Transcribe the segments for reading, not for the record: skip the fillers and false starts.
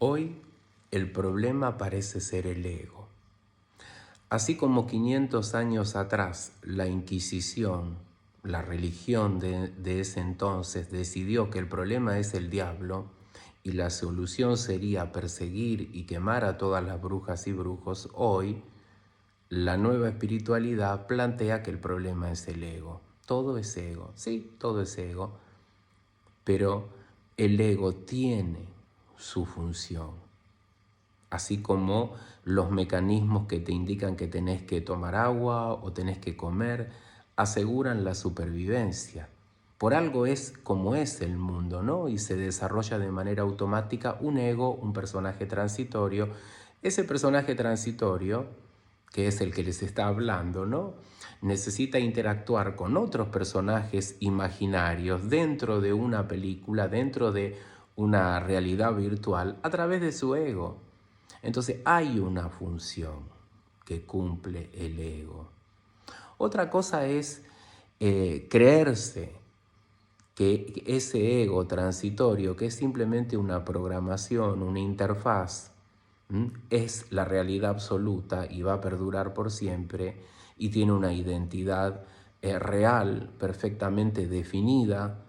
Hoy el problema parece ser el ego. Así como 500 años atrás la Inquisición, la religión de ese entonces, decidió que el problema es el diablo y la solución sería perseguir y quemar a todas las brujas y brujos, hoy la nueva espiritualidad plantea que el problema es el ego. Todo es ego, sí, todo es ego, pero el ego tiene su función. Así como los mecanismos que te indican que tenés que tomar agua o tenés que comer, aseguran la supervivencia. Por algo es como es el mundo, ¿no? Y se desarrolla de manera automática un ego, un personaje transitorio. Ese personaje transitorio, que es el que les está hablando, ¿no? Necesita interactuar con otros personajes imaginarios dentro de una película, dentro de una realidad virtual, a través de su ego. Entonces hay una función que cumple el ego. Otra cosa es creerse que ese ego transitorio, que es simplemente una programación, una interfaz, es la realidad absoluta y va a perdurar por siempre y tiene una identidad real, perfectamente definida.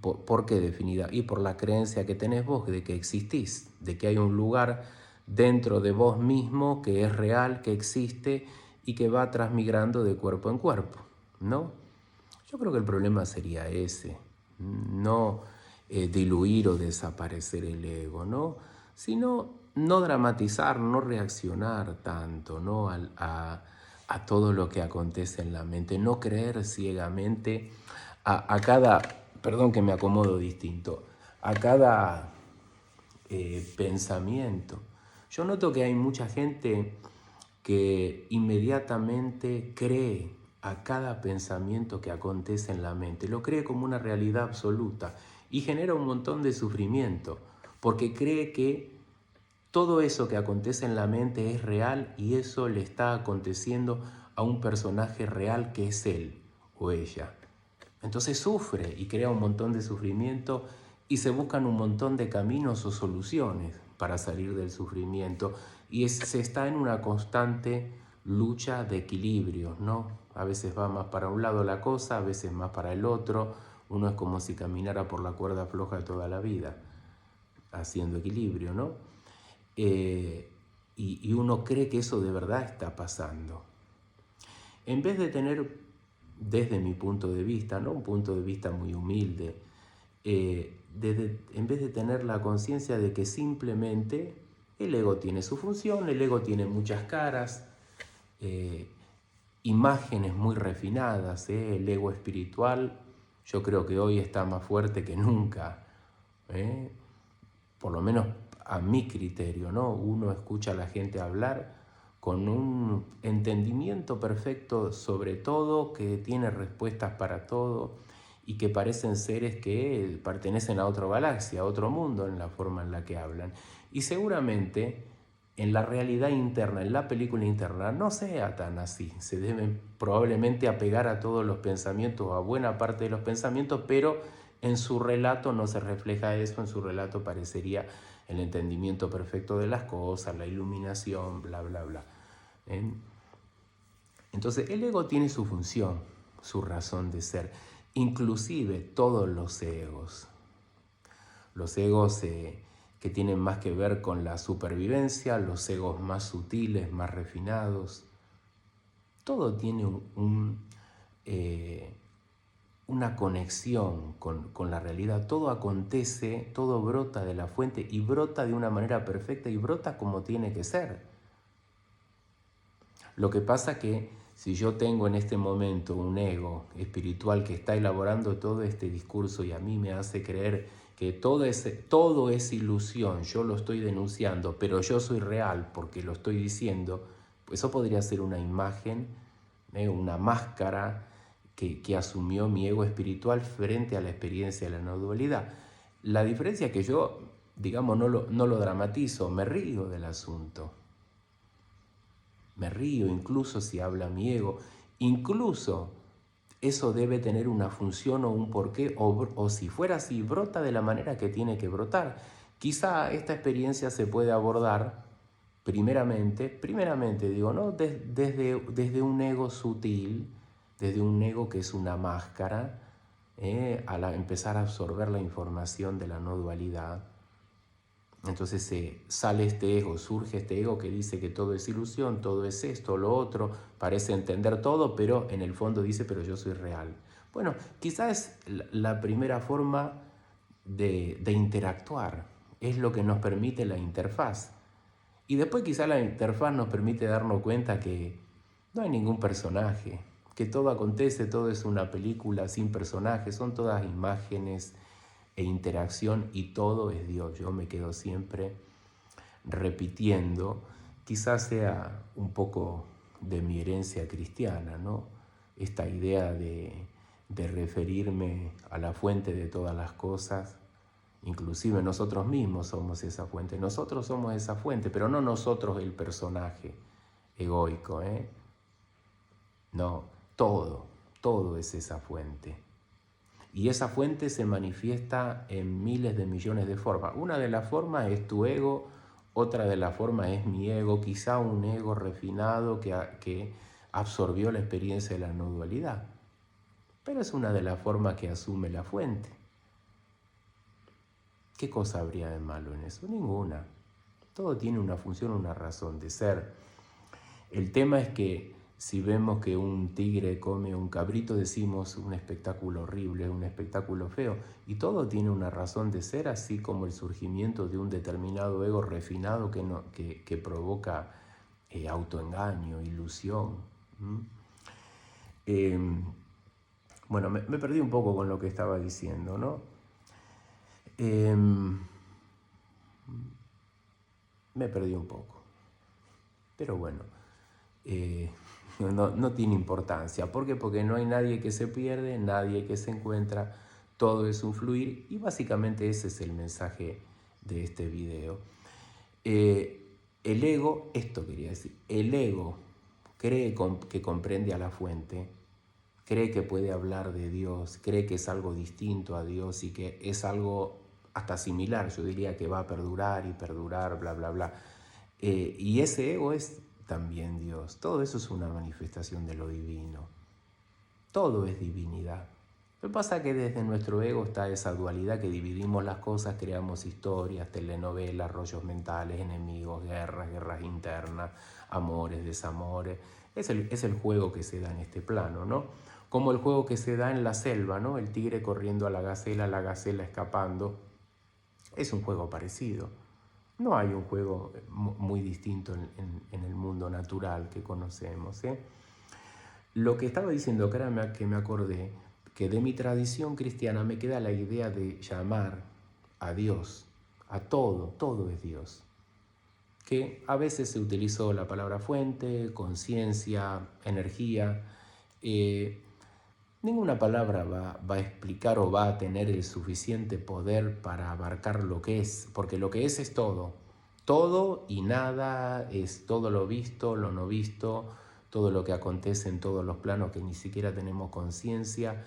¿Por qué definida? Y por la creencia que tenés vos de que existís, de que hay un lugar dentro de vos mismo que es real, que existe y que va transmigrando de cuerpo en cuerpo, ¿no? Yo creo que el problema sería ese, no diluir o desaparecer el ego, ¿no? Sino no dramatizar, no reaccionar tanto, ¿no? a todo lo que acontece en la mente, no creer ciegamente a cada, perdón que me acomodo distinto, a cada pensamiento. Yo noto que hay mucha gente que inmediatamente cree a cada pensamiento que acontece en la mente, lo cree como una realidad absoluta y genera un montón de sufrimiento, porque cree que todo eso que acontece en la mente es real y eso le está aconteciendo a un personaje real que es él o ella. Entonces sufre y crea un montón de sufrimiento y se buscan un montón de caminos o soluciones para salir del sufrimiento y se está en una constante lucha de equilibrios, ¿no? A veces va más para un lado la cosa, a veces más para el otro. Uno es como si caminara por la cuerda floja de toda la vida, haciendo equilibrio, ¿no? Y uno cree que eso de verdad está pasando. En vez de tener, desde mi punto de vista, ¿no? Un punto de vista muy humilde, en vez de tener la conciencia de que simplemente el ego tiene su función, el ego tiene muchas caras, imágenes muy refinadas, el ego espiritual, yo creo que hoy está más fuerte que nunca, por lo menos a mi criterio, ¿no? Uno escucha a la gente hablar con un entendimiento perfecto sobre todo, que tiene respuestas para todo y que parecen seres que pertenecen a otra galaxia, a otro mundo en la forma en la que hablan. Y seguramente en la realidad interna, en la película interna, no sea tan así. Se deben probablemente apegar a todos los pensamientos, a buena parte de los pensamientos, pero en su relato no se refleja eso, en su relato parecería el entendimiento perfecto de las cosas, la iluminación, bla, bla, bla. Entonces el ego tiene su función, su razón de ser, inclusive todos los egos que tienen más que ver con la supervivencia, los egos más sutiles, más refinados, todo tiene una conexión con la realidad, todo acontece, todo brota de la fuente y brota de una manera perfecta y brota como tiene que ser. Lo que pasa que si yo tengo en este momento un ego espiritual que está elaborando todo este discurso y a mí me hace creer que todo es ilusión, yo lo estoy denunciando, pero yo soy real porque lo estoy diciendo, pues eso podría ser una imagen, una máscara que asumió mi ego espiritual frente a la experiencia de la no dualidad. La diferencia es que yo, digamos, no lo dramatizo, me río del asunto. Me río incluso si habla mi ego. Incluso eso debe tener una función o un porqué, o si fuera así, brota de la manera que tiene que brotar, Quizá esta experiencia se puede abordar primeramente digo, ¿no? Desde un ego sutil, desde un ego que es una máscara, al empezar a absorber la información de la no dualidad. Entonces sale este ego, surge este ego que dice que todo es ilusión, todo es esto, lo otro, parece entender todo, pero en el fondo dice, pero yo soy real. Bueno, quizás es la primera forma de interactuar, es lo que nos permite la interfaz. Y después quizás la interfaz nos permite darnos cuenta que no hay ningún personaje, que todo acontece, todo es una película sin personajes, son todas imágenes e interacción y todo es Dios. Yo me quedo siempre repitiendo, quizás sea un poco de mi herencia cristiana, ¿no? Esta idea de referirme a la fuente de todas las cosas, inclusive nosotros mismos somos esa fuente, nosotros somos esa fuente, pero no nosotros el personaje egoico, No, todo es esa fuente. Y esa fuente se manifiesta en miles de millones de formas. Una de las formas es tu ego, otra de las formas es mi ego, quizá un ego refinado que absorbió la experiencia de la no dualidad. Pero es una de las formas que asume la fuente. ¿Qué cosa habría de malo en eso? Ninguna. Todo tiene una función, una razón de ser. El tema es que si vemos que un tigre come un cabrito, decimos un espectáculo horrible, un espectáculo feo. Y todo tiene una razón de ser, así como el surgimiento de un determinado ego refinado que provoca autoengaño, ilusión. Bueno, me perdí un poco con lo que estaba diciendo, ¿no? Me perdí un poco. Pero bueno, no tiene importancia. ¿Por qué? Porque no hay nadie que se pierde, nadie que se encuentra, todo es un fluir y básicamente ese es el mensaje de este video. El ego, esto quería decir, el ego cree que comprende a la fuente, cree que puede hablar de Dios, cree que es algo distinto a Dios y que es algo hasta similar, yo diría que va a perdurar y perdurar, bla, bla, bla. Y ese ego es también Dios. Todo eso es una manifestación de lo divino. Todo es divinidad. Lo que pasa es que desde nuestro ego está esa dualidad que dividimos las cosas, creamos historias, telenovelas, rollos mentales, enemigos, guerras internas, amores, desamores. Es el juego que se da en este plano, ¿no? Como el juego que se da en la selva, ¿no? El tigre corriendo a la gacela escapando. Es un juego parecido. No hay un juego muy distinto en el mundo natural que conocemos. Lo que estaba diciendo, que me acordé, que de mi tradición cristiana me queda la idea de llamar a Dios, a todo es Dios. Que a veces se utilizó la palabra fuente, conciencia, energía. Ninguna palabra va a explicar o va a tener el suficiente poder para abarcar lo que es, porque lo que es todo. Todo y nada es todo lo visto, lo no visto, todo lo que acontece en todos los planos que ni siquiera tenemos conciencia,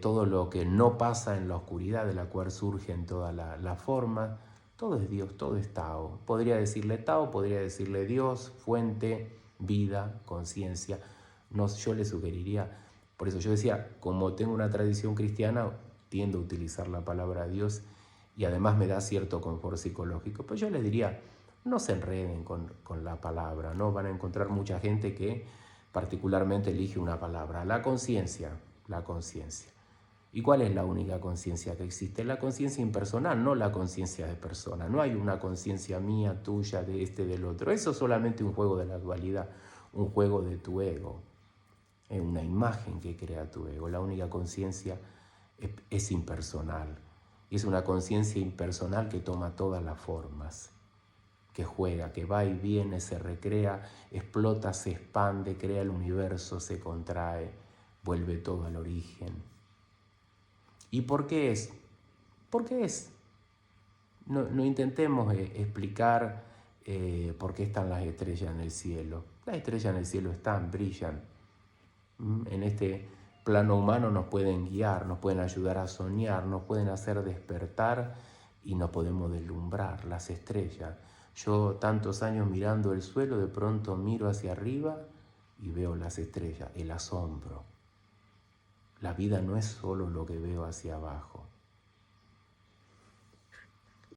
todo lo que no pasa en la oscuridad de la cual surge en toda la forma. Todo es Dios, todo es Tao. Podría decirle Tao, podría decirle Dios, fuente, vida, conciencia. No, yo le sugeriría. Por eso yo decía, como tengo una tradición cristiana, tiendo a utilizar la palabra Dios y además me da cierto confort psicológico. Pero yo les diría, no se enreden con la palabra, ¿no? Van a encontrar mucha gente que particularmente elige una palabra, la conciencia, la conciencia. ¿Y cuál es la única conciencia que existe? La conciencia impersonal, no la conciencia de persona. No hay una conciencia mía, tuya, de este, del otro. Eso es solamente un juego de la dualidad, un juego de tu ego. Es una imagen que crea tu ego. La única conciencia es impersonal. Y es una conciencia impersonal que toma todas las formas, que juega, que va y viene, se recrea, explota, se expande, crea el universo, se contrae, vuelve todo al origen. ¿Y por qué es? ¿Por qué es? No intentemos explicar por qué están las estrellas en el cielo. Las estrellas en el cielo están, brillan. En este plano humano nos pueden guiar, nos pueden ayudar a soñar, nos pueden hacer despertar y no podemos deslumbrar las estrellas. Yo tantos años mirando el suelo, de pronto miro hacia arriba y veo las estrellas, el asombro. La vida no es solo lo que veo hacia abajo.